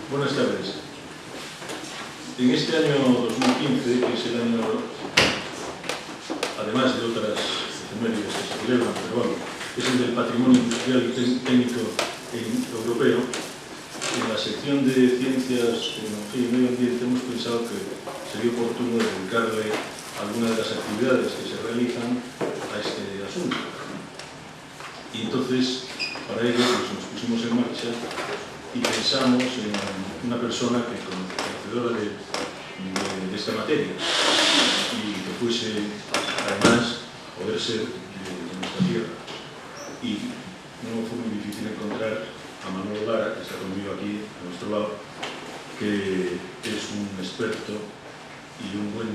Buenas tardes. En este año 2015, que es el año, además de otras efemérides que se celebran, pero bueno, es el del patrimonio industrial y técnico europeo, en la sección de Ciencias, Tecnología y Medio Ambiente hemos pensado que sería oportuno dedicarle algunas de las actividades que se realizan a este asunto. Y entonces, para ello, pues, nos pusimos en marcha y pensamos en una persona que conocedora de esta materia y que fuese, además, poder ser de nuestra tierra. Y no fue muy difícil encontrar a Manolo Lara, que está conmigo aquí, a nuestro lado, que es un experto y un buen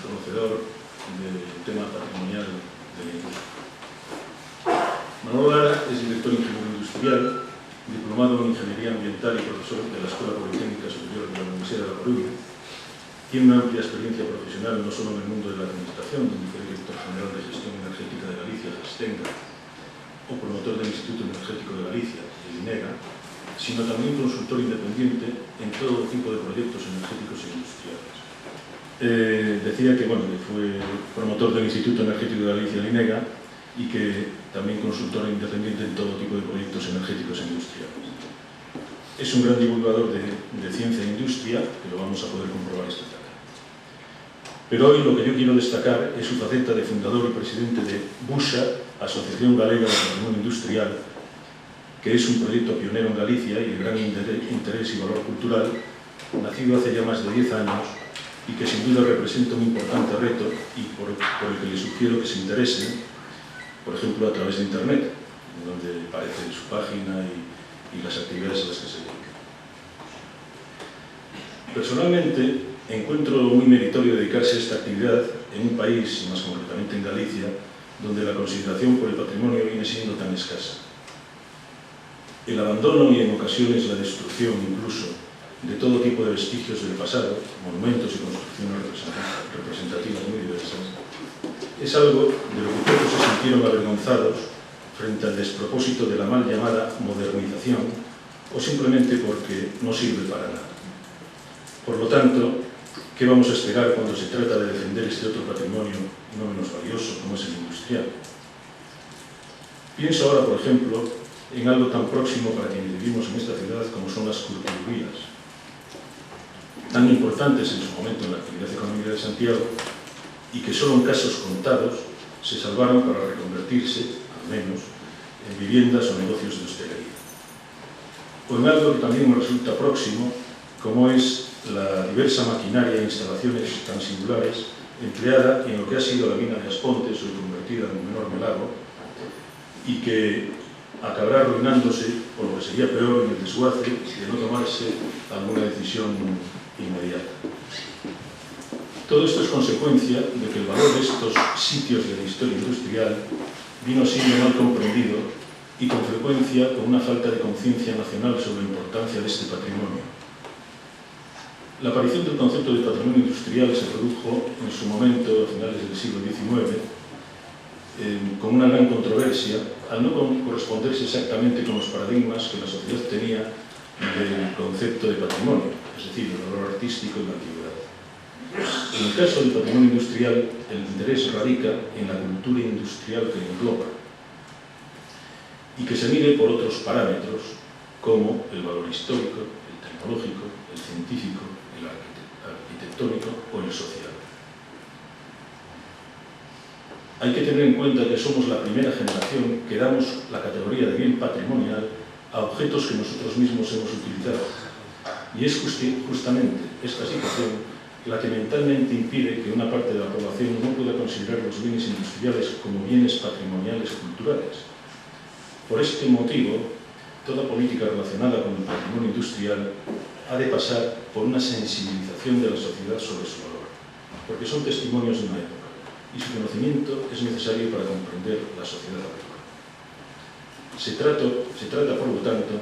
conocedor del tema patrimonial de la industria. Manolo Lara es director ingeniero industrial, diplomado en Ingeniería Ambiental y profesor de la Escuela Politécnica Superior de la Universidad de La Coruña. Tiene una amplia experiencia profesional no solo en el mundo de la administración, donde fue director general de Gestión Energética de Galicia, Gestenga, o promotor del Instituto Energético de Galicia, el INEGA, sino también consultor independiente en todo tipo de proyectos energéticos e industriales. Decía que, bueno, que fue promotor del Instituto Energético de Galicia, el INEGA, y que también consultor independiente en todo tipo de proyectos energéticos e industriales. Es un gran divulgador de ciencia e industria, que lo vamos a poder comprobar esta tarde. Pero hoy lo que yo quiero destacar es su faceta de fundador y presidente de BUSA, Asociación Galega de Patrimonio Industrial, que es un proyecto pionero en Galicia y de gran interés y valor cultural, nacido hace ya más de 10 años y que sin duda representa un importante reto y por el que les sugiero que se interesen, por ejemplo, a través de Internet, donde aparece su página y las actividades a las que se dedica. Personalmente, encuentro muy meritorio dedicarse a esta actividad en un país, y más concretamente en Galicia, donde la consideración por el patrimonio viene siendo tan escasa. El abandono y, en ocasiones, la destrucción, incluso, de todo tipo de vestigios del pasado, monumentos y construcciones representativas muy diversas, es algo de lo que todos se sintieron avergonzados frente al despropósito de la mal llamada modernización o simplemente porque no sirve para nada. Por lo tanto, ¿qué vamos a esperar cuando se trata de defender este otro patrimonio no menos valioso como es el industrial? Pienso ahora, por ejemplo, en algo tan próximo para quienes vivimos en esta ciudad como son las curtidurías, tan importantes en su momento en la actividad económica de Santiago, y que solo en casos contados se salvaron para reconvertirse, al menos, en viviendas o negocios de hostelería. O en algo que también me resulta próximo, como es la diversa maquinaria e instalaciones tan singulares empleada en lo que ha sido la mina de Aspontes, hoy convertida en un enorme lago, y que acabará arruinándose, o lo que sería peor, en el desguace de no tomarse alguna decisión inmediata. Todo esto es consecuencia de que el valor de estos sitios de la historia industrial vino siendo mal comprendido y con frecuencia con una falta de conciencia nacional sobre la importancia de este patrimonio. La aparición del concepto de patrimonio industrial se produjo en su momento, a finales del siglo XIX, con una gran controversia, al no corresponderse exactamente con los paradigmas que la sociedad tenía del concepto de patrimonio, es decir, el valor artístico y la antigüedad. En el caso del patrimonio industrial, el interés radica en la cultura industrial que engloba y que se mide por otros parámetros como el valor histórico, el tecnológico, el científico, el arquitectónico o el social. Hay que tener en cuenta que somos la primera generación que damos la categoría de bien patrimonial a objetos que nosotros mismos hemos utilizado. Y es justamente esta situación la que mentalmente impide que una parte de la población no pueda considerar los bienes industriales como bienes patrimoniales culturales. Por este motivo, toda política relacionada con el patrimonio industrial ha de pasar por una sensibilización de la sociedad sobre su valor, porque son testimonios de una época, y su conocimiento es necesario para comprender la sociedad actual. Se trata, por lo tanto,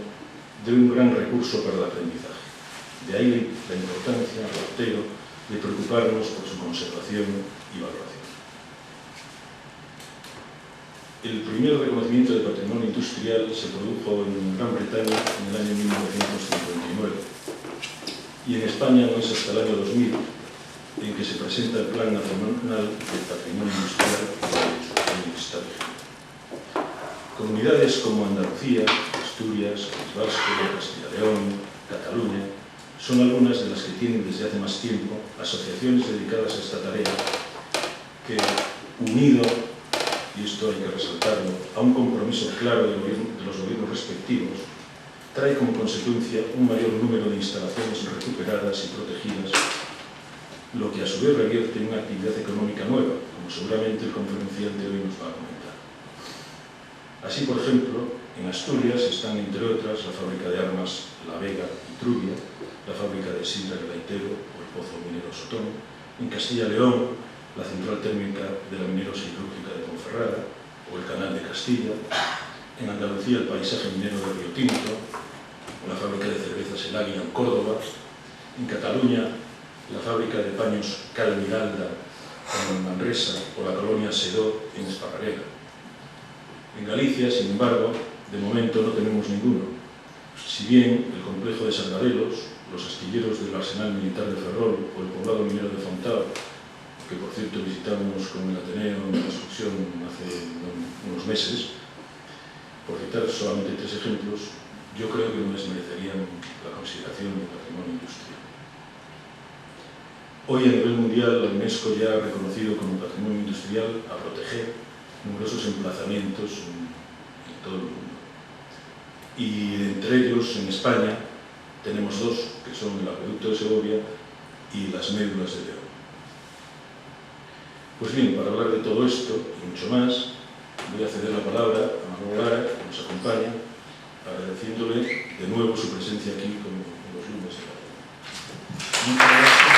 de un gran recurso para el aprendizaje. De ahí la importancia, reitero, de preocuparnos por su conservación y valoración. El primer reconocimiento de patrimonio industrial se produjo en Gran Bretaña en el año 1959 y en España no es hasta el año 2000 en que se presenta el Plan Nacional del Patrimonio Industrial y Histórico. Comunidades como Andalucía, Asturias, País Vasco, Castilla y León, Cataluña, son algunas de las que tienen desde hace más tiempo asociaciones dedicadas a esta tarea que, unido, y esto hay que resaltarlo, a un compromiso claro de los gobiernos respectivos, trae como consecuencia un mayor número de instalaciones recuperadas y protegidas, lo que a su vez revierte en una actividad económica nueva, como seguramente el conferenciante hoy nos va a comentar. Así, por ejemplo, en Asturias están, entre otras, la fábrica de armas La Vega y Trubia, la fábrica de sidra Gaitero o el pozo minero Sotón, en Castilla y León, la central térmica de la minera siderúrgica de Ponferrada o el canal de Castilla, en Andalucía el paisaje minero de Río Tinto, la fábrica de cervezas El Águila en Córdoba, en Cataluña la fábrica de paños Cal Miralda en Manresa o la colonia Sedó en Esparraguera. En Galicia, sin embargo, de momento no tenemos ninguno, si bien el complejo de Sargadelos, los astilleros del Arsenal Militar de Ferrol o el poblado minero de Fontao, que por cierto visitamos con el Ateneo en la excursión hace unos meses, por citar solamente 3 ejemplos, yo creo que no les merecerían la consideración de patrimonio industrial. Hoy a nivel mundial la UNESCO ya ha reconocido como patrimonio industrial a proteger numerosos emplazamientos en todo el mundo. Y entre ellos, en España, tenemos 2, que son el acueducto de Segovia y las médulas de León. Pues bien, para hablar de todo esto y mucho más, voy a ceder la palabra a Manuel Lara, que nos acompaña, agradeciéndole de nuevo su presencia aquí con los lunes de la tarde. Muchas gracias.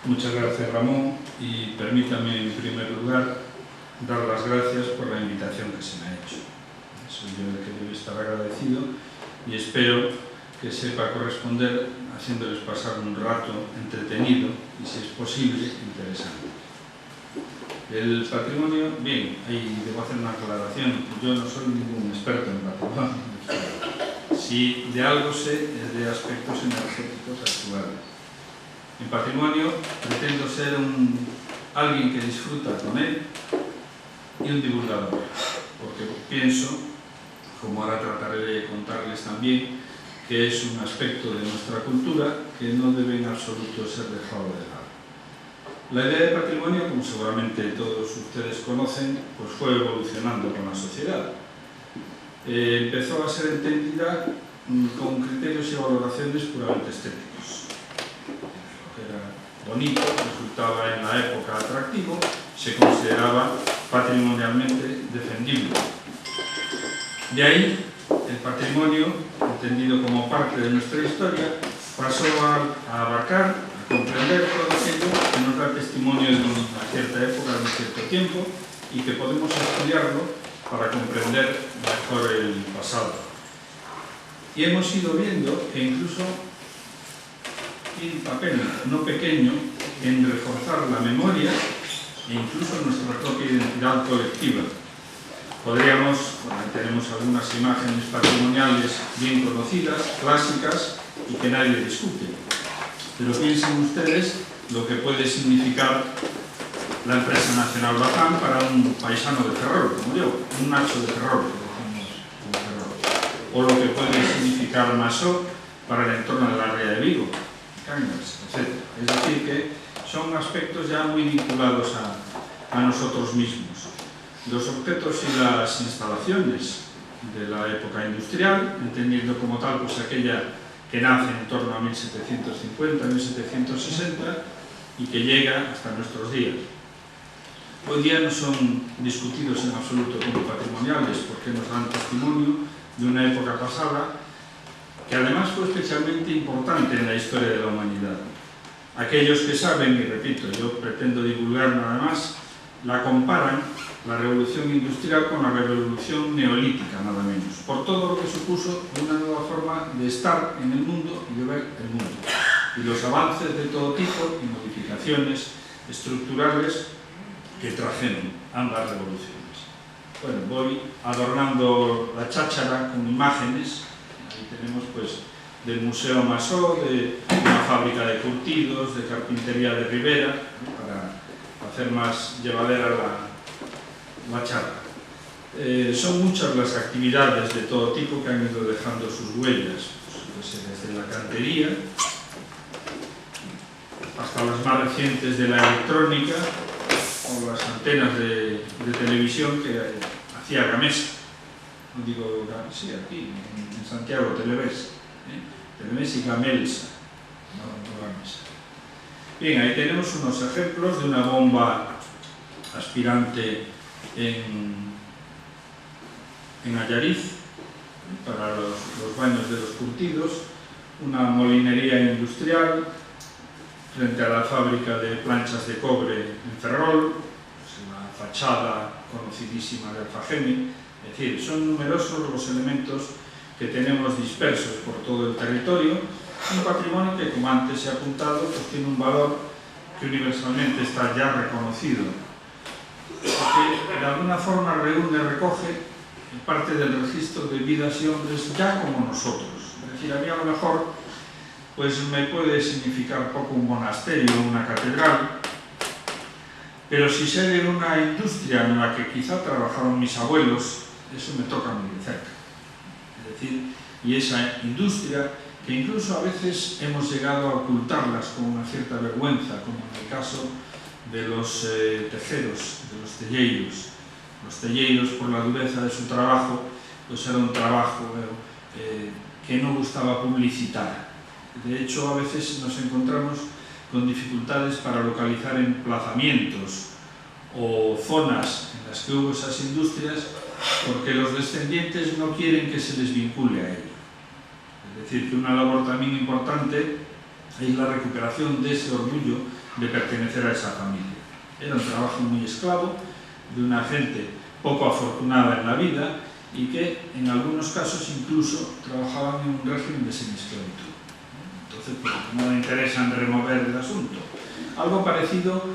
Muchas gracias, Ramón, y permítame en primer lugar dar las gracias por la invitación que se me ha hecho. Soy yo el que debe estar agradecido y espero que sepa corresponder haciéndoles pasar un rato entretenido y, si es posible, interesante. El patrimonio, bien, ahí debo hacer una aclaración, yo no soy ningún experto en patrimonio. Si de algo sé es de aspectos energéticos actuales. En patrimonio pretendo ser alguien que disfruta con él y un divulgador, porque pienso, como ahora trataré de contarles también, que es un aspecto de nuestra cultura que no debe en absoluto ser dejado de lado. La idea de patrimonio, como seguramente todos ustedes conocen, pues fue evolucionando con la sociedad. Empezó a ser entendida con criterios y valoraciones puramente estéticos. Era bonito, resultaba en la época atractivo, se consideraba patrimonialmente defendible. De ahí, el patrimonio, entendido como parte de nuestra historia, pasó a abarcar, a comprender todo aquello que nos da testimonio de una cierta época, de un cierto tiempo, y que podemos estudiarlo para comprender mejor el pasado. Y hemos ido viendo que incluso tiene un papel no pequeño en reforzar la memoria e incluso nuestra propia identidad colectiva. Podríamos, tenemos algunas imágenes patrimoniales bien conocidas, clásicas y que nadie discute. Pero piensen ustedes lo que puede significar la empresa nacional Baján para un paisano de Ferrol, como yo, un nacho de Ferrol, o lo que puede significar Masó para el entorno de la ría de Vigo, Cangas, etc. Es decir, que son aspectos ya muy vinculados a nosotros mismos. Los objetos y las instalaciones de la época industrial, entendiendo como tal pues aquella que nace en torno a 1750, 1760 y que llega hasta nuestros días. Hoy día no son discutidos en absoluto como patrimoniales porque nos dan testimonio de una época pasada que además fue especialmente importante en la historia de la humanidad. Aquellos que saben, y repito, yo pretendo divulgar nada más, la comparan, la revolución industrial, con la revolución neolítica, nada menos, por todo lo que supuso una nueva forma de estar en el mundo y de ver el mundo, y los avances de todo tipo y modificaciones estructurales que trajeron ambas revoluciones. Bueno, voy adornando la cháchara con imágenes. Ahí tenemos pues del Museo Masó, de una fábrica de curtidos, de carpintería de Ribera, para hacer más llevadera la charla. Son muchas las actividades de todo tipo que han ido dejando sus huellas, pues, desde la cantería hasta las más recientes de la electrónica o las antenas de televisión que hacía Gamesa. No digo, sí, aquí en Santiago, Televés. Televés y Gamelsa, no Gamesa. Bien, ahí tenemos unos ejemplos de una bomba aspirante en Allariz, para los baños de los curtidos, una molinería industrial frente a la fábrica de planchas de cobre en Ferrol, pues la fachada conocidísima de Alfagemi. Es decir, son numerosos los elementos que tenemos dispersos por todo el territorio, un patrimonio que, como antes se ha apuntado, pues tiene un valor que universalmente está ya reconocido, porque de alguna forma recoge parte del registro de vidas y hombres ya como nosotros. Es decir, a mí a lo mejor pues me puede significar poco un monasterio o una catedral, pero si sé de una industria en la que quizá trabajaron mis abuelos, eso me toca muy de cerca. Es decir, y esa industria que incluso a veces hemos llegado a ocultarlas con una cierta vergüenza, como en el caso de los tejeros, de los telleiros. Los telleiros, por la dureza de su trabajo, pues era un trabajo que no gustaba publicitar. De hecho, a veces nos encontramos con dificultades para localizar emplazamientos o zonas en las que hubo esas industrias, porque los descendientes no quieren que se les vincule a ello. Es decir, que una labor también importante es la recuperación de ese orgullo de pertenecer a esa familia. Era un trabajo muy esclavo, de una gente poco afortunada en la vida y que en algunos casos incluso trabajaban en un régimen de semiesclavitud. Entonces, pues, no me interesa remover el asunto. Algo parecido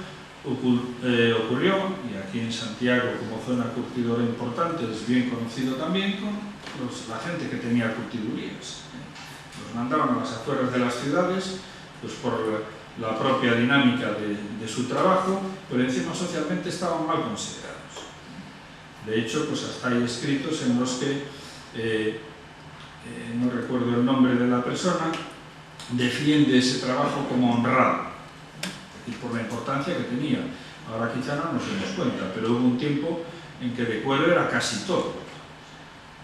ocurrió, y aquí en Santiago como zona curtidora importante es bien conocido también, con la gente que tenía curtidurías. Los mandaban a las afueras de las ciudades, pues por la propia dinámica de su trabajo, pero encima socialmente estaban mal considerados. De hecho, pues hasta hay escritos en los que, no recuerdo el nombre de la persona, defiende ese trabajo como honrado, y por la importancia que tenía. Ahora quizá no nos demos cuenta, pero hubo un tiempo en que de cuero era casi todo,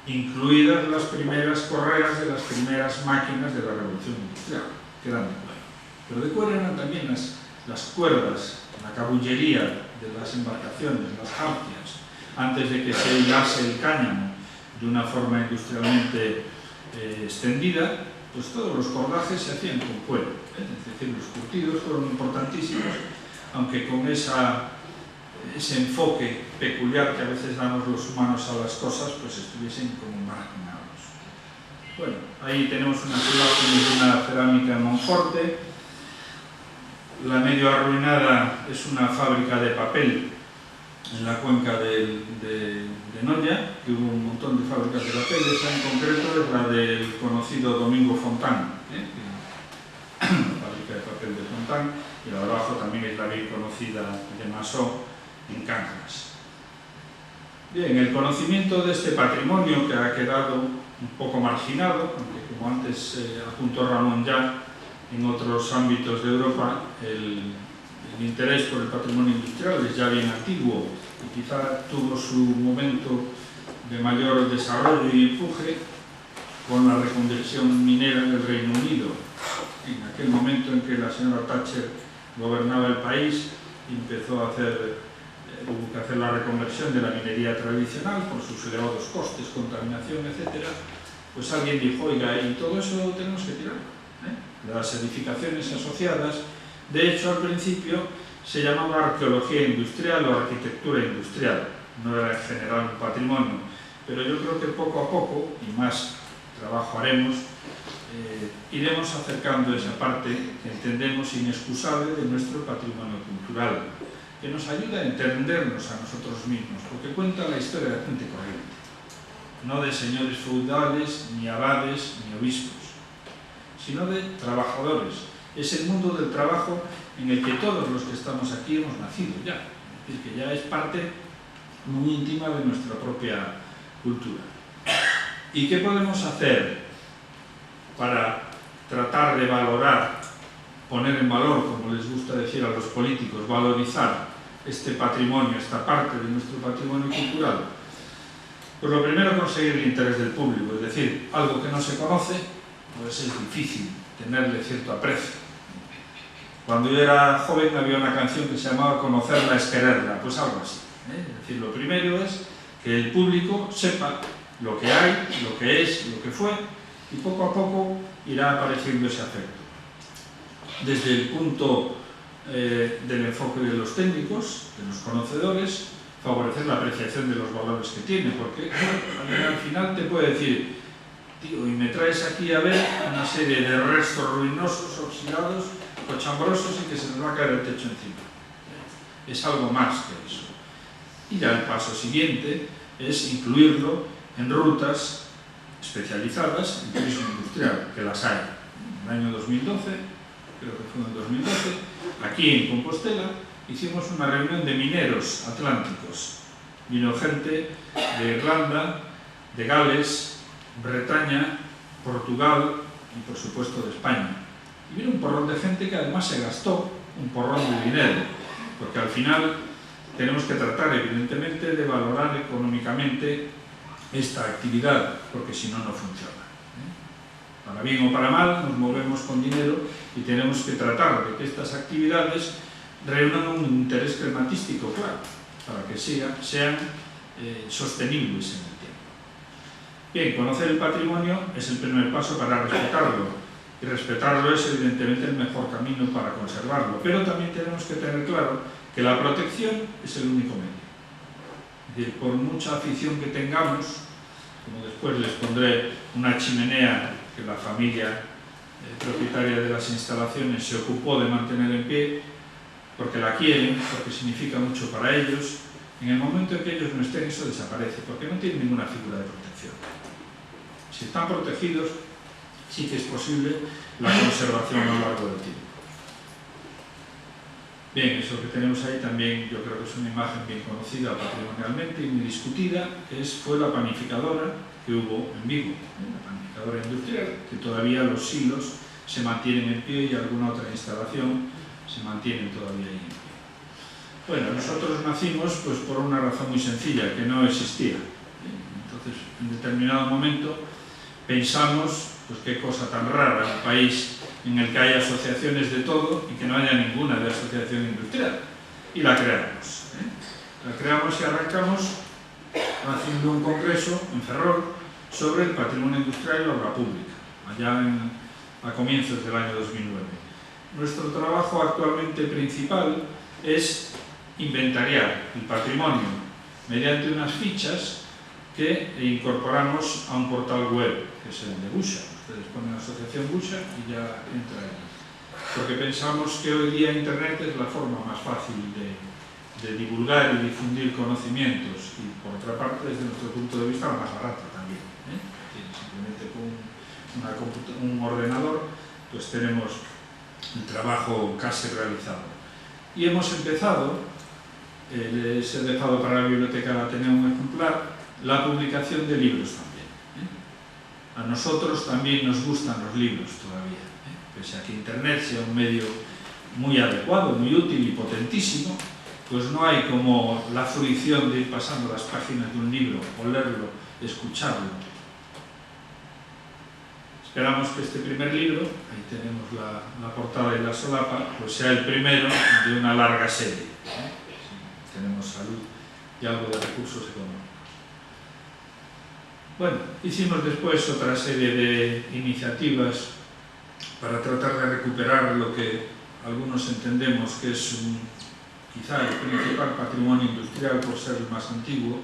incluidas las primeras correas de las primeras máquinas de la Revolución Industrial, que eran de cuero. Pero de cuero eran también las cuerdas, la cabullería de las embarcaciones, las jarcias, antes de que se hilase el cáñamo de una forma industrialmente extendida, pues todos los cordajes se hacían con cuero. Es decir, los curtidos fueron importantísimos, aunque con ese enfoque peculiar que a veces damos los humanos a las cosas, pues estuviesen como marginados. Bueno, ahí tenemos unas imágenes de una cerámica en Monforte. La medio arruinada es una fábrica de papel en la cuenca de Noya, que hubo un montón de fábricas de papel. Esa en concreto es la del conocido Domingo Fontán, la fábrica de papel de Fontán, y la de abajo también es la bien conocida de Masó en Cangas. Bien, el conocimiento de este patrimonio que ha quedado un poco marginado, aunque como antes apuntó Ramón ya, en otros ámbitos de Europa el interés por el patrimonio industrial es ya bien antiguo y quizá tuvo su momento de mayor desarrollo y empuje con la reconversión minera en el Reino Unido. En aquel momento en que la señora Thatcher gobernaba el país, hubo que hacer la reconversión de la minería tradicional por sus elevados costes, contaminación, etc. Pues alguien dijo, oiga, y todo eso tenemos que tirar. Las edificaciones asociadas, de hecho al principio se llamaba arqueología industrial o arquitectura industrial, no era en general un patrimonio, pero yo creo que poco a poco, y más trabajo haremos, iremos acercando esa parte que entendemos inexcusable de nuestro patrimonio cultural, que nos ayuda a entendernos a nosotros mismos, porque cuenta la historia de gente corriente, no de señores feudales, ni abades, ni obispos, sino de trabajadores. Es el mundo del trabajo en el que todos los que estamos aquí hemos nacido ya, es decir, que ya es parte muy íntima de nuestra propia cultura. ¿Y qué podemos hacer para tratar de valorar, poner en valor, como les gusta decir a los políticos, valorizar este patrimonio, esta parte de nuestro patrimonio cultural? Pues lo primero, conseguir el interés del público, es decir, algo que no se conoce, pues es difícil tenerle cierto aprecio. Cuando yo era joven había una canción que se llamaba Conocerla es quererla, pues algo así, ¿eh? Es decir, lo primero es que el público sepa lo que hay, lo que es, lo que fue, y poco a poco irá apareciendo ese afecto. Desde el punto del enfoque de los técnicos, de los conocedores, favorecer la apreciación de los valores que tiene, porque al final te puede decir, tío, y me traes aquí a ver una serie de restos ruinosos, oxidados, cochambrosos, y que se nos va a caer el techo encima. Es algo más que eso. Y ya el paso siguiente es incluirlo en rutas especializadas en turismo industrial, que las hay. En el año 2012, creo que fue en 2012, aquí en Compostela, hicimos una reunión de mineros atlánticos. Vino gente de Irlanda, de Gales, Bretaña, Portugal y por supuesto de España. Y vino un porrón de gente que además se gastó un porrón de dinero, porque al final tenemos que tratar evidentemente de valorar económicamente esta actividad, porque si no, no funciona. Para bien o para mal nos movemos con dinero y tenemos que tratar de que estas actividades reúnan un interés crematístico, claro, para que sean sostenibles en el tiempo. Bien, conocer el patrimonio es el primer paso para respetarlo, y respetarlo es evidentemente el mejor camino para conservarlo, pero también tenemos que tener claro que la protección es el único medio. Es decir, por mucha afición que tengamos, como después les pondré una chimenea que la familia propietaria de las instalaciones se ocupó de mantener en pie, porque la quieren, porque significa mucho para ellos, en el momento en que ellos no estén, eso desaparece, porque no tienen ninguna figura de protección. Si están protegidos, sí que es posible la conservación a lo largo del tiempo. Bien, eso que tenemos ahí también yo creo que es una imagen bien conocida patrimonialmente y muy discutida, que fue la panificadora que hubo en Vigo, la panificadora industrial, que todavía los silos se mantienen en pie y alguna otra instalación se mantiene todavía ahí en pie. Bueno, nosotros nacimos pues por una razón muy sencilla, que no existía. Entonces, en determinado momento pensamos, pues qué cosa tan rara, un país en el que hay asociaciones de todo y que no haya ninguna de asociación industrial. Y la creamos. La creamos y arrancamos haciendo un congreso en Ferrol sobre el patrimonio industrial y la obra pública, allá a comienzos del año 2009. Nuestro trabajo actualmente principal es inventariar el patrimonio mediante unas fichas que incorporamos a un portal web, que es el de Busha. Ustedes ponen Asociación Busha y ya entra ahí. Porque pensamos que hoy día Internet es la forma más fácil de divulgar y difundir conocimientos y, por otra parte, desde nuestro punto de vista, la más barata también. Simplemente con un ordenador pues tenemos el trabajo casi realizado. Y hemos empezado, les he dejado para la biblioteca de Ateneo un ejemplar, la publicación de libros también. A nosotros también nos gustan los libros todavía, pese a que Internet sea un medio muy adecuado, muy útil y potentísimo, pues no hay como la fruición de ir pasando las páginas de un libro, olerlo, escucharlo. Esperamos que este primer libro, ahí tenemos la portada y la solapa, pues sea el primero de una larga serie. Si tenemos salud y algo de recursos económicos. Bueno, hicimos después otra serie de iniciativas para tratar de recuperar lo que algunos entendemos que es quizá el principal patrimonio industrial por ser el más antiguo,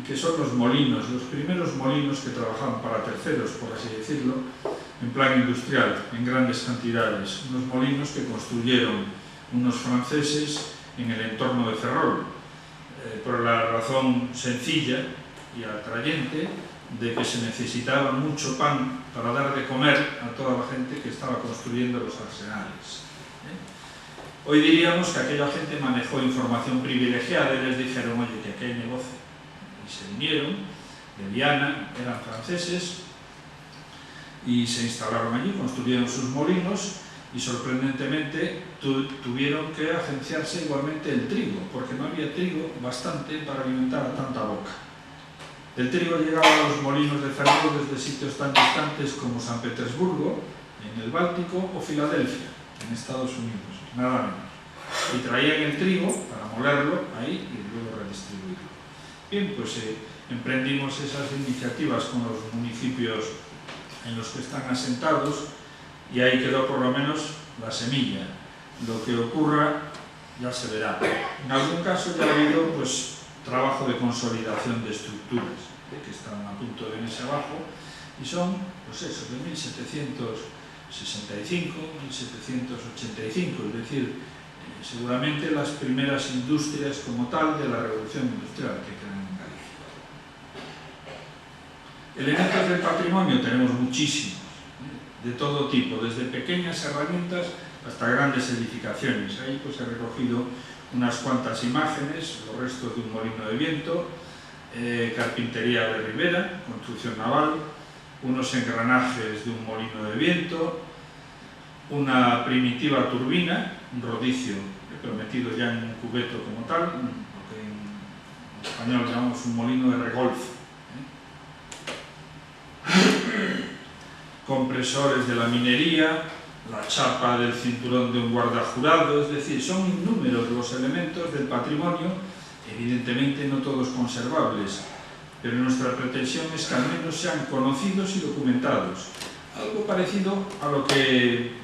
y que son los molinos, los primeros molinos que trabajaban para terceros, por así decirlo, en plan industrial, en grandes cantidades. Unos molinos que construyeron unos franceses en el entorno de Ferrol, por la razón sencilla y atrayente de que se necesitaba mucho pan para dar de comer a toda la gente que estaba construyendo los arsenales. Hoy diríamos que aquella gente manejó información privilegiada y les dijeron, oye, que aquí hay negocio. Y se vinieron de Viana, eran franceses, y se instalaron allí, construyeron sus molinos y sorprendentemente tuvieron que agenciarse igualmente el trigo, porque no había trigo bastante para alimentar a tanta boca. El trigo llegaba a los molinos de Ferrol desde sitios tan distantes como San Petersburgo, en el Báltico, o Filadelfia, en Estados Unidos, nada menos. Y traían el trigo para molerlo ahí y luego redistribuirlo. Bien, pues emprendimos esas iniciativas con los municipios en los que están asentados y ahí quedó por lo menos la semilla. Lo que ocurra ya se verá. En algún caso ya ha habido pues trabajo de consolidación de estructuras que están a punto de venirse abajo y son pues eso, de 1765, 1785, es decir, seguramente las primeras industrias como tal de la revolución industrial que quedan en Galicia. Elementos del patrimonio tenemos muchísimos, de todo tipo, desde pequeñas herramientas hasta grandes edificaciones. Ahí pues he recogido unas cuantas imágenes, los restos de un molino de viento, carpintería de Ribera, construcción naval, unos engranajes de un molino de viento, una primitiva turbina, un rodicio pero metido ya en un cubeto como tal, lo que en español llamamos un molino de regolf. Compresores de la minería, la chapa del cinturón de un guardajurado, es decir, son innúmeros los elementos del patrimonio, evidentemente no todos conservables, pero nuestra pretensión es que al menos sean conocidos y documentados. Algo parecido a lo que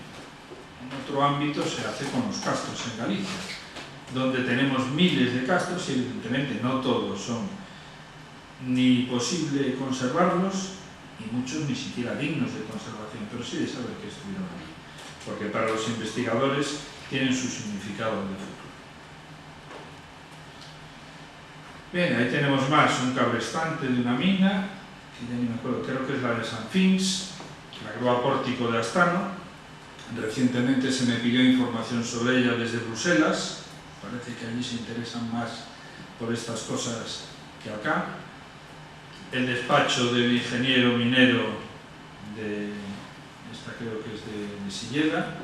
en otro ámbito se hace con los castros en Galicia, donde tenemos miles de castros y evidentemente no todos son ni posible conservarlos, y muchos ni siquiera dignos de conservación, pero sí de saber que estuvieron allí, porque para los investigadores tienen su significado de futuro. Bien, ahí tenemos más, un cabrestante de una mina, que ya ni me acuerdo, creo que es la de San Fins, la grúa pórtico de Astano. Recientemente se me pidió información sobre ella desde Bruselas, parece que allí se interesan más por estas cosas que acá. El despacho del ingeniero minero de, esta creo que es de Silleda,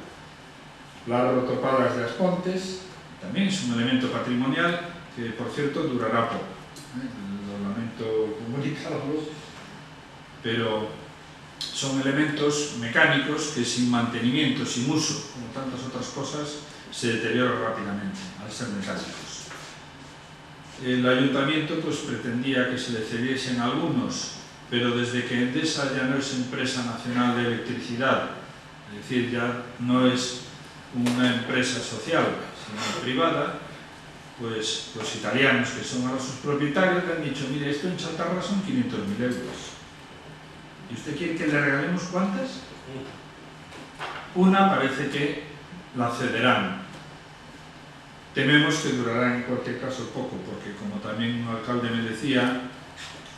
las rotopadas de Aspontes, también es un elemento patrimonial que por cierto durará poco, lo lamento comunicarlo, pero son elementos mecánicos que sin mantenimiento, sin uso, como tantas otras cosas, se deterioran rápidamente al ser mecánicos. El ayuntamiento pues pretendía que se le cediesen algunos, pero desde que Endesa ya no es empresa nacional de electricidad, es decir, ya no es una empresa social, sino privada, pues los italianos, que son ahora sus propietarios, le han dicho, mire, esto en chatarra son 500.000 euros. ¿Y usted quiere que le regalemos cuántas? Una parece que la cederán. Tememos que durará en cualquier caso poco, porque como también un alcalde me decía,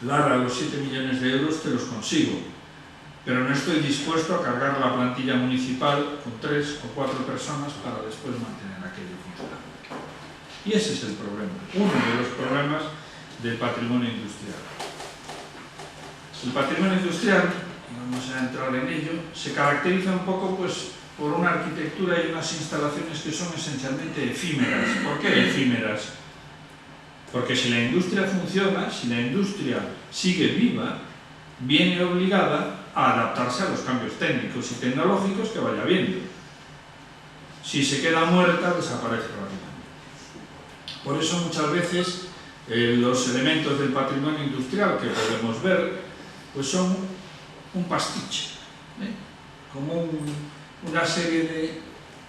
Lara, los 7 millones de euros te los consigo, pero no estoy dispuesto a cargar la plantilla municipal con 3 o 4 personas para después mantener aquello funcionando. Y ese es el problema, uno de los problemas del patrimonio industrial. El patrimonio industrial, vamos a entrar en ello, se caracteriza un poco pues, por una arquitectura y unas instalaciones que son esencialmente efímeras. ¿Por qué efímeras? Porque si la industria funciona, si la industria sigue viva, viene obligada a adaptarse a los cambios técnicos y tecnológicos que vaya habiendo. Si se queda muerta, desaparece rápidamente. Por eso muchas veces los elementos del patrimonio industrial que podemos ver pues son un pastiche, como una serie de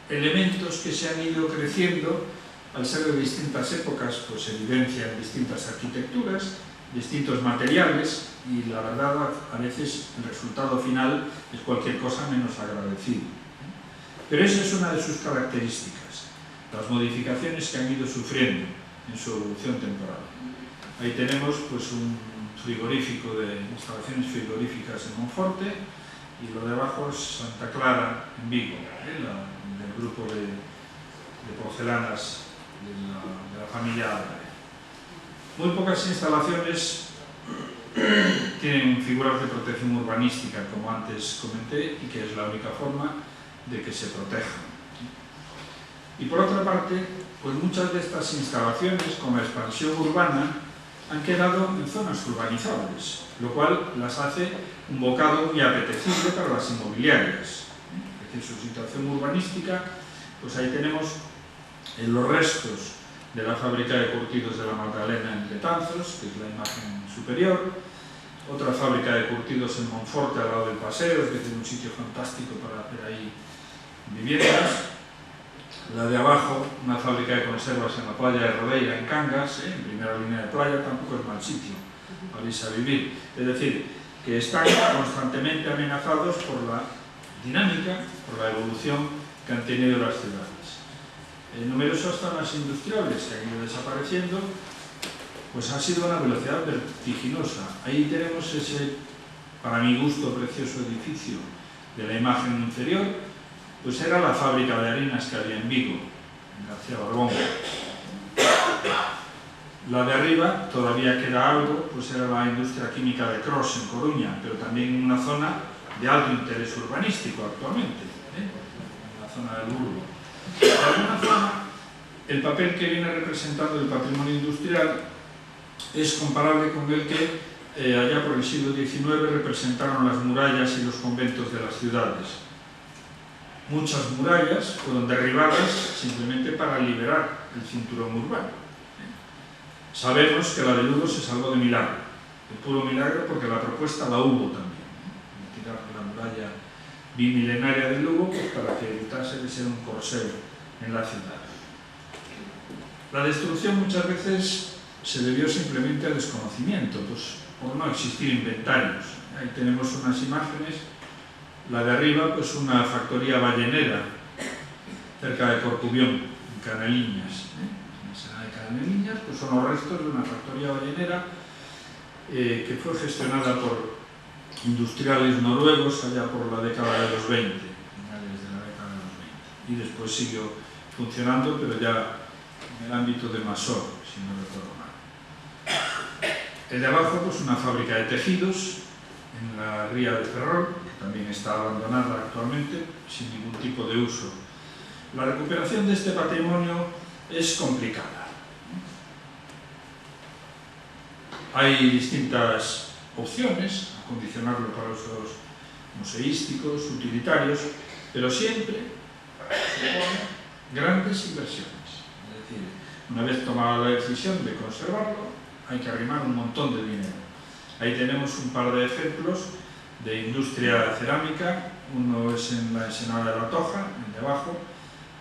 elementos que se han ido creciendo al ser de distintas épocas, pues evidencian distintas arquitecturas, distintos materiales y la verdad a veces el resultado final es cualquier cosa menos agradecido. Pero esa es una de sus características. las modificaciones que han ido sufriendo en su evolución temporal. Ahí tenemos pues un frigorífico de instalaciones frigoríficas en Monforte, y lo de abajo es Santa Clara en Vigo, del grupo de porcelanas de la familia Álvarez. Muy pocas instalaciones tienen figuras de protección urbanística, como antes comenté, y que es la única forma de que se protejan. Y por otra parte, pues muchas de estas instalaciones, con la expansión urbana, han quedado en zonas urbanizables, lo cual las hace un bocado muy apetecible para las inmobiliarias. Es decir, su situación urbanística, pues ahí tenemos los restos de la fábrica de curtidos de la Magdalena en Betanzos, que es la imagen superior, otra fábrica de curtidos en Monforte, al lado del paseo, es decir, un sitio fantástico para hacer ahí viviendas. La de abajo, una fábrica de conservas en la playa de Rodeira, en Cangas, en primera línea de playa, tampoco es mal sitio para irse a vivir. Es decir, que están constantemente amenazados por la dinámica, por la evolución que han tenido las ciudades. Numerosas zonas industriales que han ido desapareciendo, pues ha sido a una velocidad vertiginosa. Ahí tenemos ese, para mi gusto, precioso edificio de la imagen inferior, pues era la fábrica de harinas que había en Vigo, en García Barbón. La de arriba todavía queda algo, pues era la industria química de Cros en Coruña, pero también en una zona de alto interés urbanístico actualmente, en la zona del Burgo. De alguna forma, el papel que viene representando el patrimonio industrial es comparable con el que allá por el siglo XIX representaron las murallas y los conventos de las ciudades. Muchas murallas fueron derribadas simplemente para liberar el cinturón urbano. Sabemos que la de Lugo se salvó de milagro, de puro milagro, porque la propuesta la hubo también, tirar la muralla bimilenaria de Lugo, pues para que evitase de ser un corsel en la ciudad. La destrucción muchas veces se debió simplemente al desconocimiento, pues por no existir inventarios. Ahí tenemos unas imágenes, la de arriba pues una factoría ballenera cerca de Corcubión, en Caneliñas. En esa de Caneliñas pues son los restos de una factoría ballenera que fue gestionada por industriales noruegos allá por la década de los 20, finales de la década de los 20. Y después siguió funcionando, pero ya en el ámbito de Masor, si no recuerdo mal. El de abajo, pues una fábrica de tejidos en la ría de Ferrol, que también está abandonada actualmente, sin ningún tipo de uso. La recuperación de este patrimonio es complicada. Hay distintas opciones, acondicionarlo para usos museísticos, utilitarios, pero siempre supone grandes inversiones. Es decir, una vez tomada la decisión de conservarlo, hay que arrimar un montón de dinero. Ahí tenemos un par de ejemplos de industria cerámica. Uno es en la Ensenada de la Toja, el de abajo,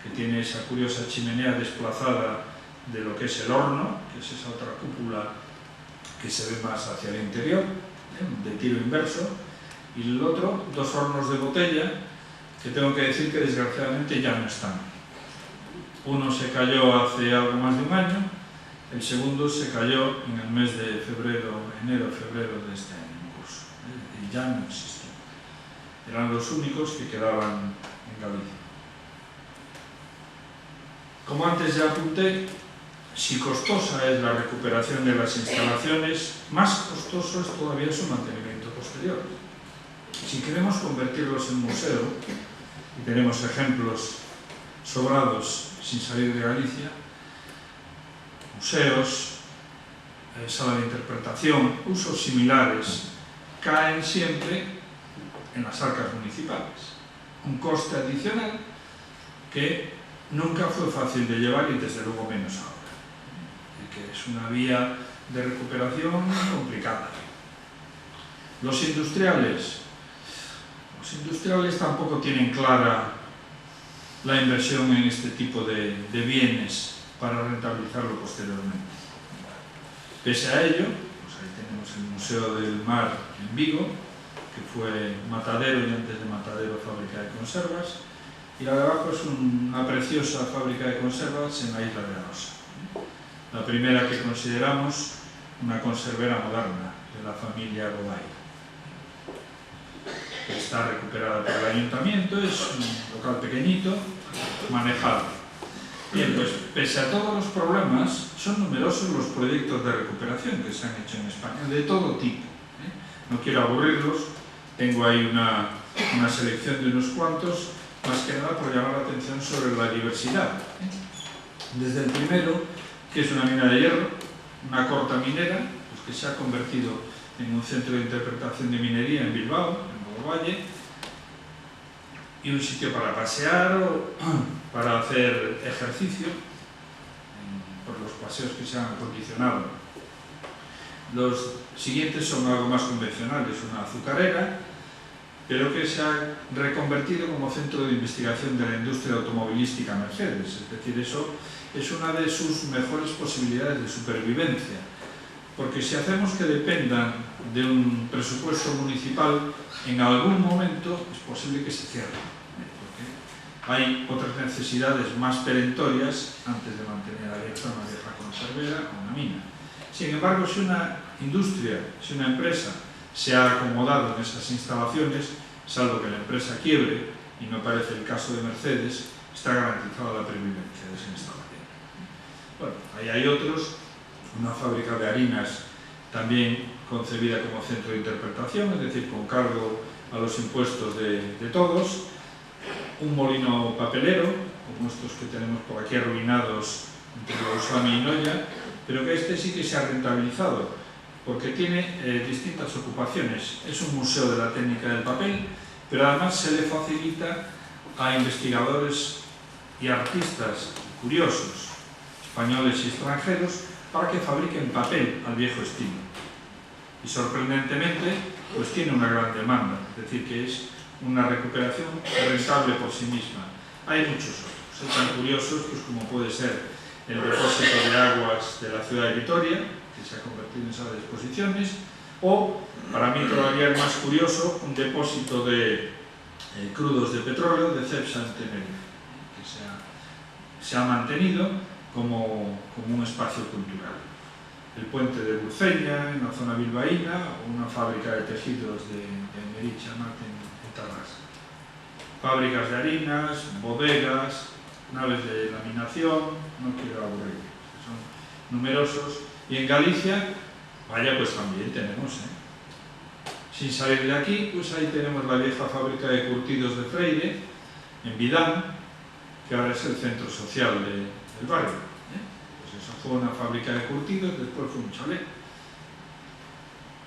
que tiene esa curiosa chimenea desplazada de lo que es el horno, que es esa otra cúpula que se ve más hacia el interior, de tiro inverso, y el otro, dos hornos de botella, que tengo que decir que desgraciadamente ya no están. Uno se cayó hace algo más de un año, el segundo se cayó en el mes de enero-febrero de este año en curso, y ya no existían. Eran los únicos que quedaban en Galicia. Como antes ya apunté, si costosa es la recuperación de las instalaciones, más costoso es todavía su mantenimiento posterior. Si queremos convertirlos en museo, y tenemos ejemplos sobrados sin salir de Galicia, museos, sala de interpretación, usos similares, caen siempre en las arcas municipales. Un coste adicional que nunca fue fácil de llevar y desde luego menos ahora. Que es una vía de recuperación complicada. Los industriales tampoco tienen clara la inversión en este tipo de bienes para rentabilizarlo posteriormente. Pese a ello, pues ahí tenemos el Museo del Mar en Vigo, que fue matadero y antes de matadero fábrica de conservas, y la de abajo es una preciosa fábrica de conservas en la isla de Arosa. La primera que consideramos una conservera moderna de la familia Goday. Está recuperada por el ayuntamiento, es un local pequeñito, manejable. Bien, pues pese a todos los problemas, son numerosos los proyectos de recuperación que se han hecho en España, de todo tipo. No quiero aburrirlos, tengo ahí una selección de unos cuantos, más que nada por llamar la atención sobre la diversidad. Desde el primero, que es una mina de hierro, una corta minera, pues que se ha convertido en un centro de interpretación de minería en Bilbao, en Valle, y un sitio para pasear o para hacer ejercicio por los paseos que se han acondicionado. Los siguientes son algo más convencionales, una azucarera, pero que se ha reconvertido como centro de investigación de la industria automovilística Mercedes, es decir, eso es una de sus mejores posibilidades de supervivencia, porque si hacemos que dependan de un presupuesto municipal, en algún momento es posible que se cierre, porque hay otras necesidades más perentorias antes de mantener abierta una vieja conservera o una mina. Sin embargo, si una industria, si una empresa se ha acomodado en esas instalaciones, salvo que la empresa quiebre, y no parece el caso de Mercedes, está garantizada la pervivencia de esa instalación. Bueno, ahí hay otros, una fábrica de harinas también concebida como centro de interpretación, es decir, con cargo a los impuestos de todos, un molino papelero, como estos que tenemos por aquí arruinados entre Lausami y Noya, pero que este sí que se ha rentabilizado, porque tiene distintas ocupaciones. Es un museo de la técnica del papel, pero además se le facilita a investigadores y artistas curiosos, españoles y extranjeros, para que fabriquen papel al viejo estilo. Y sorprendentemente, pues tiene una gran demanda, es decir, que es una recuperación rentable por sí misma. Hay muchos otros, tan curiosos pues, como puede ser el depósito de aguas de la ciudad de Vitoria, que se ha convertido en sala de exposiciones, o, para mí todavía el más curioso, un depósito de crudos de petróleo de Cepsa en Tenerife, que se ha mantenido como un espacio cultural. El puente de Burceña, en la zona bilbaína, o una fábrica de tejidos de Mericha en Tarrasa. Fábricas de harinas, bodegas, naves de laminación, no quiero aburrir, son numerosos. Y en Galicia, vaya, pues también tenemos, sin salir de aquí, pues ahí tenemos la vieja fábrica de curtidos de Freire, en Vidán, que ahora es el centro social del barrio. Pues eso fue una fábrica de curtidos, después fue un chalet.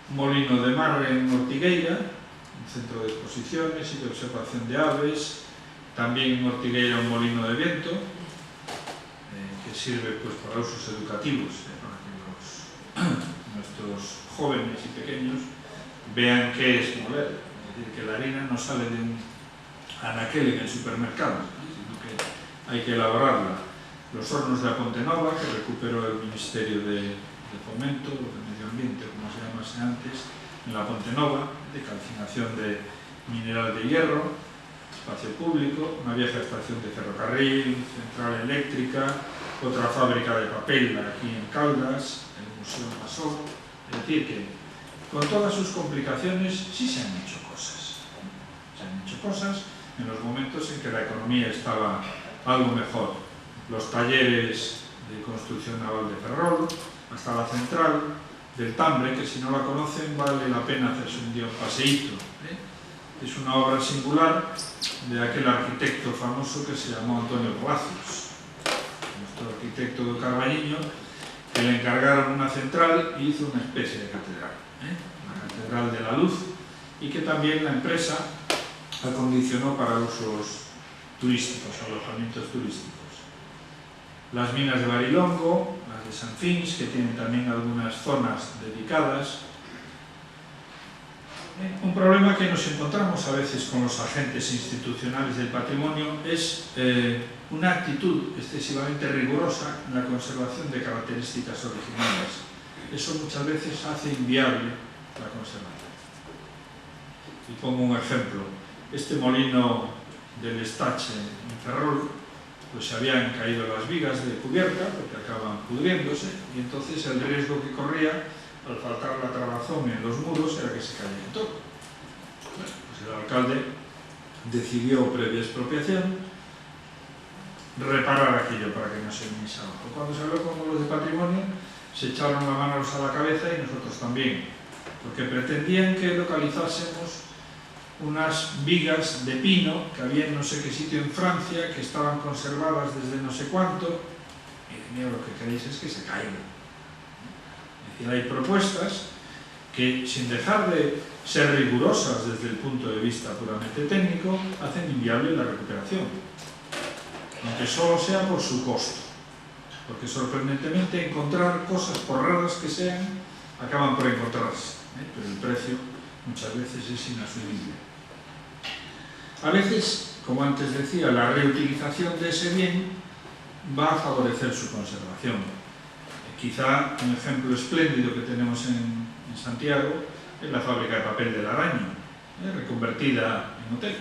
Un molino de mar en Ortigueira, un centro de exposiciones y de observación de aves. También en Ortigueira un molino de viento, que sirve pues, para usos educativos, para que nuestros jóvenes y pequeños vean qué es moler. Es decir, que la harina no sale de un anaquel en el supermercado, sino que hay que elaborarla. Los hornos de Apontenova, que recuperó el Ministerio de Fomento, o de Medio Ambiente, como se llamase antes, en la Apontenova, de calcinación de mineral de hierro, espacio público, una vieja estación de ferrocarril, central eléctrica, otra fábrica de papel aquí en Caldas, el Museo Masó. Es decir, que con todas sus complicaciones sí se han hecho cosas. Se han hecho cosas en los momentos en que la economía estaba algo mejor. Los talleres de construcción naval de Ferrol, hasta la central del Tambre, que si no la conocen vale la pena hacerse un día un paseíto. Es una obra singular de aquel arquitecto famoso que se llamó Antonio Palacios, nuestro arquitecto de Carballiño, que le encargaron una central y hizo una especie de catedral, la Catedral de la Luz, y que también la empresa acondicionó para usos turísticos, alojamientos turísticos. Las minas de Barilongo, las de San Fins, que tienen también algunas zonas dedicadas. Un problema que nos encontramos a veces con los agentes institucionales del patrimonio es una actitud excesivamente rigurosa en la conservación de características originales. Eso muchas veces hace inviable la conservación. Y pongo un ejemplo. Este molino del estache en Ferrol, pues se habían caído las vigas de cubierta porque acaban pudriéndose, y entonces el riesgo que corría al faltar la trabazón en los muros era que se cayera todo. Bueno, pues el alcalde decidió, previa expropiación, reparar aquello para que no se viniese abajo. Cuando se habló con los de patrimonio, se echaron las manos a la cabeza, y nosotros también, porque pretendían que localizásemos unas vigas de pino que había en no sé qué sitio en Francia, que estaban conservadas desde no sé cuánto, y mira, lo que queréis es que se caigan. Es decir, hay propuestas que, sin dejar de ser rigurosas desde el punto de vista puramente técnico, hacen inviable la recuperación, aunque solo sea por su costo, porque sorprendentemente encontrar cosas, por raras que sean, acaban por encontrarse, pero el precio muchas veces es inasumible. A veces, como antes decía, la reutilización de ese bien va a favorecer su conservación. Quizá un ejemplo espléndido que tenemos en Santiago es la fábrica de papel del Araño, reconvertida en hotel.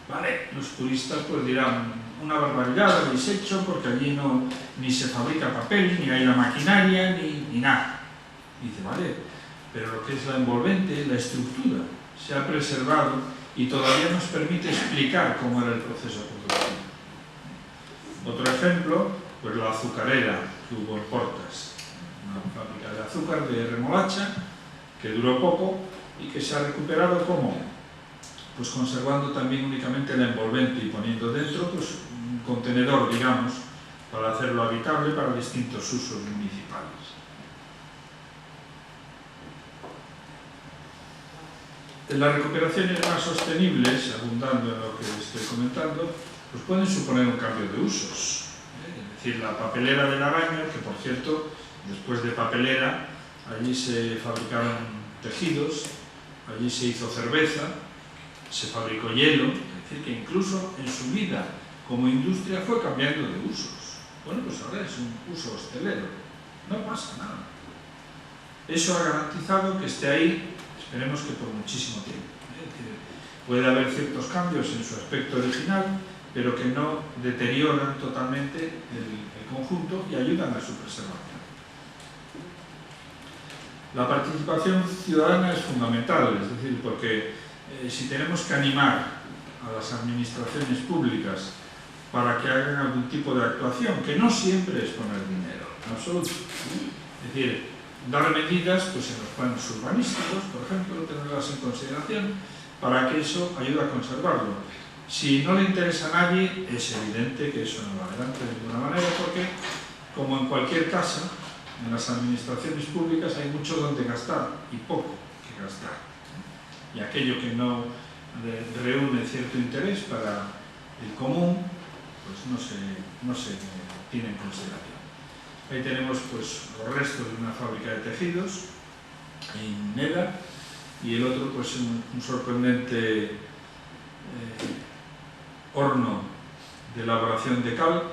Vale, los turistas pues dirán, una barbaridad habéis hecho, porque allí no, ni se fabrica papel, ni hay la maquinaria, ni nada. Y dice, vale, pero lo que es la envolvente, la estructura, se ha preservado y todavía nos permite explicar cómo era el proceso productivo. Otro ejemplo, pues la azucarera que hubo en Portas, una fábrica de azúcar de remolacha que duró poco y que se ha recuperado como, pues conservando también únicamente la envolvente y poniendo dentro pues un contenedor, digamos, para hacerlo habitable para distintos usos municipales. Las recuperaciones más sostenibles, abundando en lo que estoy comentando, pues pueden suponer un cambio de usos. Es decir, la papelera del Araño, que por cierto, después de papelera, allí se fabricaron tejidos, allí se hizo cerveza, se fabricó hielo, es decir, que incluso en su vida como industria fue cambiando de usos. Bueno, pues ahora es un uso hostelero, no pasa nada. Eso ha garantizado que esté ahí, esperemos que por muchísimo tiempo. Puede haber ciertos cambios en su aspecto original, pero que no deterioran totalmente el conjunto y ayudan a su preservación. La participación ciudadana es fundamental, es decir, porque si tenemos que animar a las administraciones públicas para que hagan algún tipo de actuación, que no siempre es poner dinero, en absoluto. Es decir, dar medidas pues, en los planes urbanísticos, por ejemplo, tenerlas en consideración, para que eso ayude a conservarlo. Si no le interesa a nadie, es evidente que eso no va adelante de ninguna manera, porque, como en cualquier casa, en las administraciones públicas hay mucho donde gastar y poco que gastar. Y aquello que no reúne cierto interés para el común, pues no se tiene en consideración. Ahí tenemos pues, los restos de una fábrica de tejidos en Neda, y el otro pues un sorprendente horno de elaboración de cal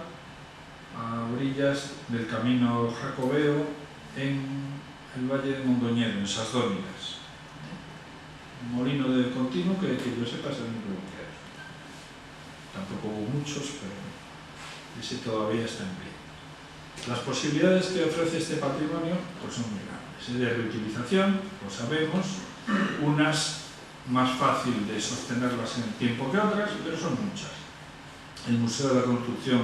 a orillas del camino jacobeo en el valle de Mondoñedo, en Sasdónigas. Un molino de continuo que yo sepa es el único que hay. Tampoco hubo muchos, pero ese todavía está en pie. Las posibilidades que ofrece este patrimonio pues son muy grandes. Es de reutilización, lo sabemos, unas más fácil de sostenerlas en el tiempo que otras, pero son muchas. El Museo de la Construcción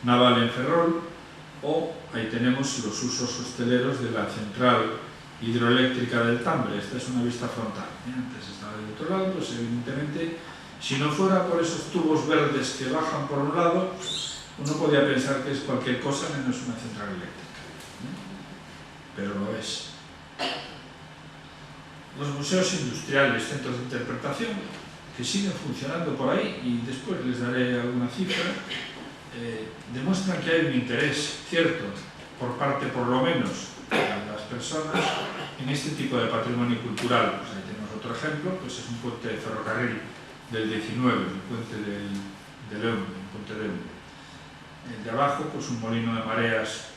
Naval en Ferrol, o ahí tenemos los usos hosteleros de la central hidroeléctrica del Tambre. Esta es una vista frontal. Antes estaba del otro lado, pues evidentemente, si no fuera por esos tubos verdes que bajan por un lado, uno podría pensar que es cualquier cosa menos una central eléctrica, pero lo es. Los museos industriales, centros de interpretación, que siguen funcionando por ahí, y después les daré alguna cifra, demuestran que hay un interés cierto, por parte por lo menos de las personas, en este tipo de patrimonio cultural. Pues ahí tenemos otro ejemplo, pues es un puente de ferrocarril del 19, el puente de León, el puente de León. De abajo, pues un molino de mareas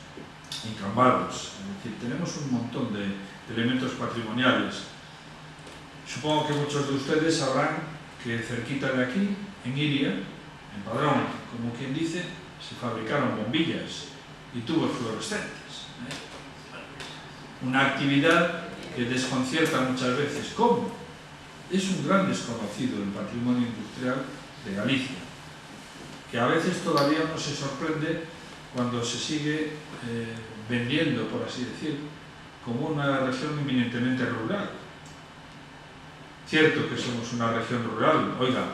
encambados. Es decir, tenemos un montón de elementos patrimoniales. Supongo que muchos de ustedes sabrán que cerquita de aquí, en Iria, en Padrón, como quien dice, se fabricaron bombillas y tubos fluorescentes. Una actividad que desconcierta muchas veces. ¿Cómo? Es un gran desconocido el patrimonio industrial de Galicia, que a veces todavía no se sorprende cuando se sigue vendiendo, por así decir, como una región eminentemente rural. Cierto que somos una región rural, oiga,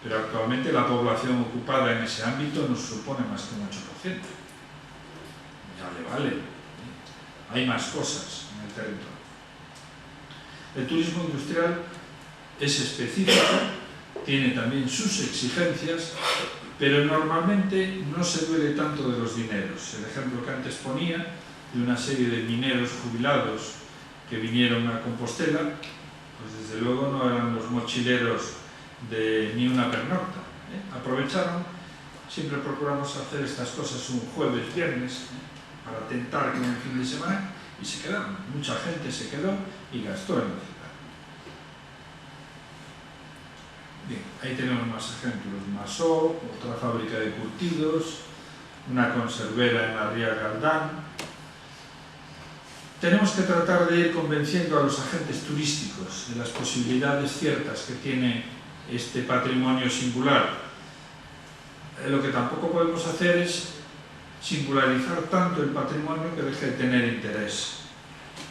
pero actualmente la población ocupada en ese ámbito no supone más que un 8%. Ya le vale. Hay más cosas en el territorio. El turismo industrial es específico, tiene también sus exigencias, pero normalmente no se duele tanto de los dineros. El ejemplo que antes ponía de una serie de mineros jubilados que vinieron a Compostela, pues desde luego no eran los mochileros de ni una pernocta. Aprovecharon, siempre procuramos hacer estas cosas un jueves, viernes, para tentar con el fin de semana, y se quedaron. Mucha gente se quedó y gastó en la ciudad. Bien, ahí tenemos más ejemplos. Masó, otra fábrica de curtidos, una conservera en la Ría Galdán. Tenemos que tratar de ir convenciendo a los agentes turísticos de las posibilidades ciertas que tiene este patrimonio singular. Lo que tampoco podemos hacer es singularizar tanto el patrimonio que deje de tener interés.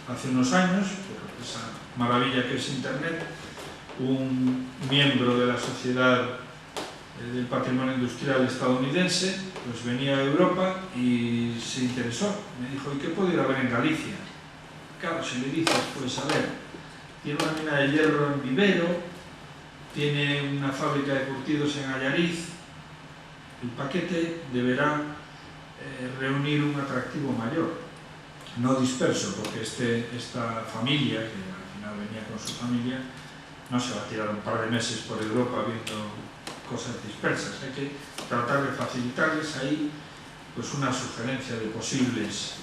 Hace unos años, por esa maravilla que es Internet, un miembro de la Sociedad del Patrimonio Industrial estadounidense pues venía a Europa y se interesó. Me dijo, ¿y qué puedo ir a ver en Galicia? Claro, si le dices, pues a ver, tiene una mina de hierro en Vivero, tiene una fábrica de curtidos en Allariz. El paquete deberá reunir un atractivo mayor, no disperso, porque esta familia, que al final venía con su familia, no se va a tirar un par de meses por Europa viendo cosas dispersas. Hay que tratar de facilitarles ahí pues una sugerencia de posibles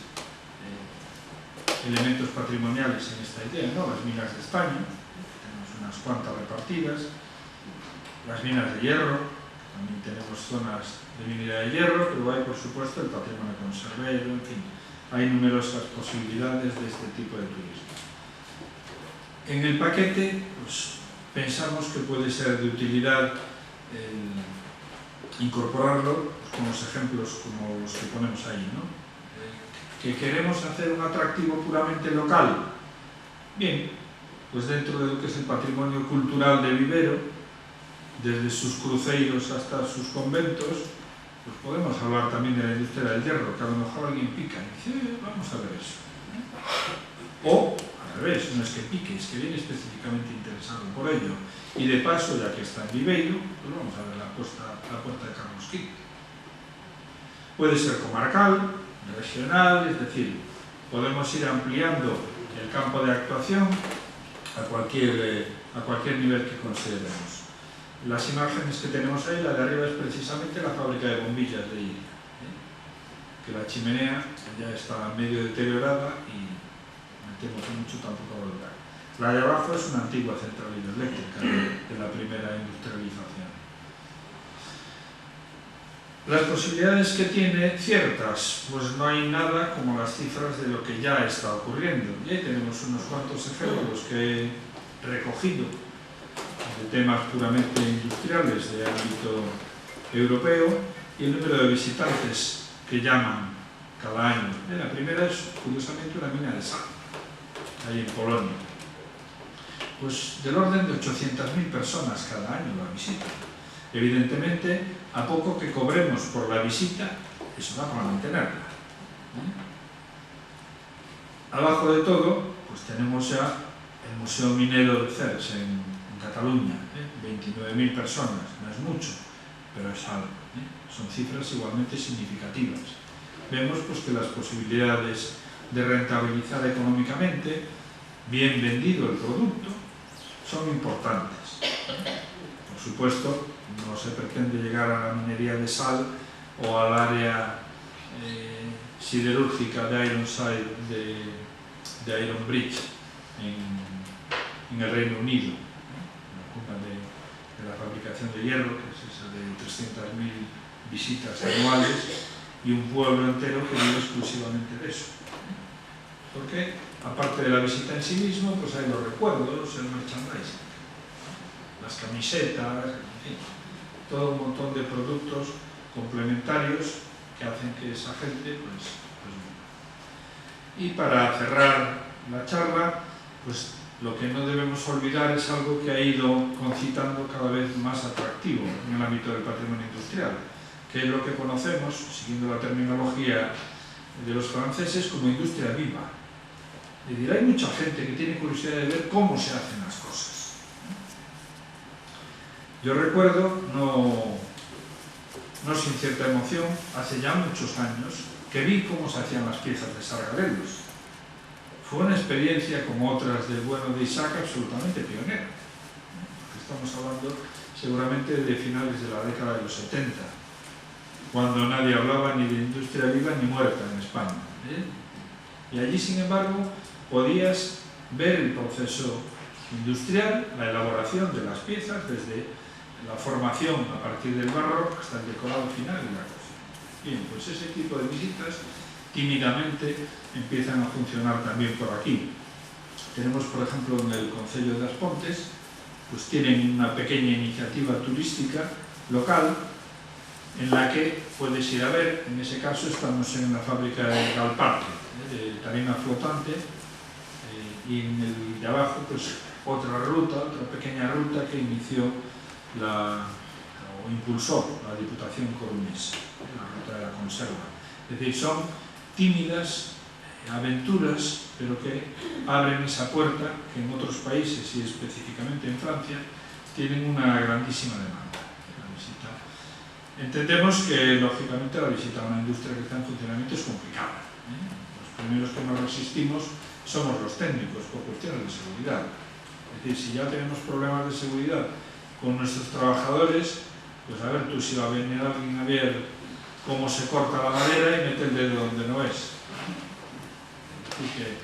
elementos patrimoniales en esta idea, ¿no? Las minas de estaño, tenemos unas cuantas repartidas, las minas de hierro, también tenemos zonas de minera de hierro, pero hay por supuesto el patrimonio conservero, en fin, hay numerosas posibilidades de este tipo de turismo. En el paquete, pues, pensamos que puede ser de utilidad incorporarlo pues, con los ejemplos como los que ponemos ahí, ¿no? Que queremos hacer un atractivo puramente local. Bien, pues dentro de lo que es el patrimonio cultural de Vivero, desde sus cruceiros hasta sus conventos, pues podemos hablar también de la industria del hierro, que a lo mejor alguien pica y dice, vamos a ver eso. O, al revés, no es que pique, es que viene específicamente interesado por ello. Y de paso, ya que está en Viveiro, pues vamos a ver la puerta de Carlos V. Puede ser comarcal, regional, es decir, podemos ir ampliando el campo de actuación a cualquier nivel que consideremos. Las imágenes que tenemos ahí, la de arriba es precisamente la fábrica de bombillas de Iria, que la chimenea ya está medio deteriorada y me temo que mucho tampoco va a durar. La de abajo es una antigua central hidroeléctrica de la primera industrialización. Las posibilidades que tiene ciertas, pues no hay nada como las cifras de lo que ya está ocurriendo. Y ahí tenemos unos cuantos ejemplos que he recogido de temas puramente industriales de ámbito europeo y el número de visitantes que llaman cada año. La primera es, curiosamente, una mina de sal, ahí en Polonia. Pues del orden de 800.000 personas cada año la visitan. Evidentemente, a poco que cobremos por la visita, eso da para mantenerla. Abajo de todo, pues tenemos ya el Museo Minero de Cercs en Cataluña, 29.000 personas, no es mucho, pero es algo. Son cifras igualmente significativas. Vemos pues, que las posibilidades de rentabilizar económicamente, bien vendido el producto, son importantes. Por supuesto, no se pretende llegar a la minería de sal o al área siderúrgica de Ironside, de Iron Bridge, en el Reino Unido, la cuna de la fabricación de hierro, que es esa de 300.000 visitas anuales, y un pueblo entero que vive exclusivamente de eso. Porque, aparte de la visita en sí mismo, pues hay los recuerdos, el merchandising, las camisetas, en fin, todo un montón de productos complementarios que hacen que esa gente pues viva. Y para cerrar la charla, pues lo que no debemos olvidar es algo que ha ido concitando cada vez más atractivo en el ámbito del patrimonio industrial, que es lo que conocemos, siguiendo la terminología de los franceses, como industria viva. Es decir, hay mucha gente que tiene curiosidad de ver cómo se hacen las cosas. Yo recuerdo, no sin cierta emoción, hace ya muchos años, que vi cómo se hacían las piezas de sargadelos. Fue una experiencia, como otras del bueno de Isaac, absolutamente pionera. Estamos hablando seguramente de finales de la década de los 70, cuando nadie hablaba ni de industria viva ni muerta en España. Y allí, sin embargo, podías ver el proceso industrial, la elaboración de las piezas, desde la formación a partir del barro hasta el decorado final y la cocina. Bien, pues ese tipo de visitas tímidamente empiezan a funcionar también por aquí. Tenemos, por ejemplo, en el Concello de As Pontes, pues tienen una pequeña iniciativa turística local en la que puedes ir a ver. En ese caso estamos en la fábrica de Galparque, de tarima flotante, y en el de abajo pues otra pequeña ruta que inició o impulsó la Diputación coruñesa, la ruta de la conserva. Es decir, son tímidas aventuras, pero que abren esa puerta que en otros países, y específicamente en Francia, tienen una grandísima demanda. La visita. Entendemos que, lógicamente, la visita a una industria que está en funcionamiento es complicada. Los primeros que nos resistimos somos los técnicos, por cuestiones de seguridad. Es decir, si ya tenemos problemas de seguridad con nuestros trabajadores, pues a ver tú si va a venir alguien a ver cómo se corta la madera y mete el dedo donde no es. Así que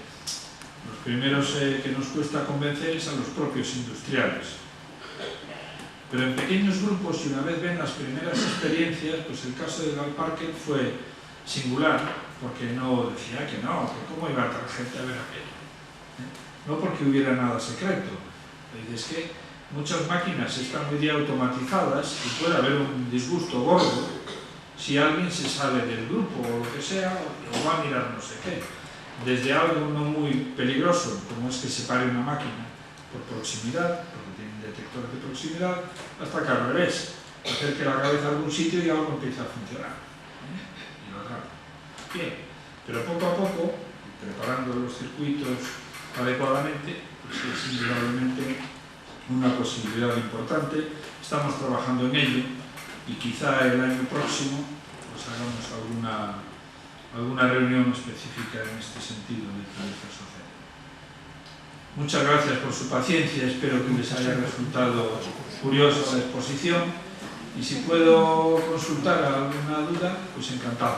los primeros que nos cuesta convencer es a los propios industriales. Pero en pequeños grupos, y una vez ven las primeras experiencias, pues el caso de Galparque fue singular, porque no decía que no, que cómo iba a traer gente a ver aquello. No porque hubiera nada secreto. Es que muchas máquinas están muy bien automatizadas y puede haber un disgusto gordo si alguien se sale del grupo o lo que sea, o va a mirar no sé qué. Desde algo no muy peligroso, como es que se pare una máquina por proximidad, porque tiene detectores de proximidad, hasta que al revés, acerque la cabeza a algún sitio y algo empieza a funcionar. Y lo atrapa. Bien, pero poco a poco, preparando los circuitos adecuadamente, pues es indudablemente una posibilidad importante. Estamos trabajando en ello y quizá el año próximo pues hagamos alguna reunión específica en este sentido de naturaleza social. Muchas gracias por su paciencia, espero que les haya resultado curiosa la exposición, y si puedo consultar alguna duda, pues encantado.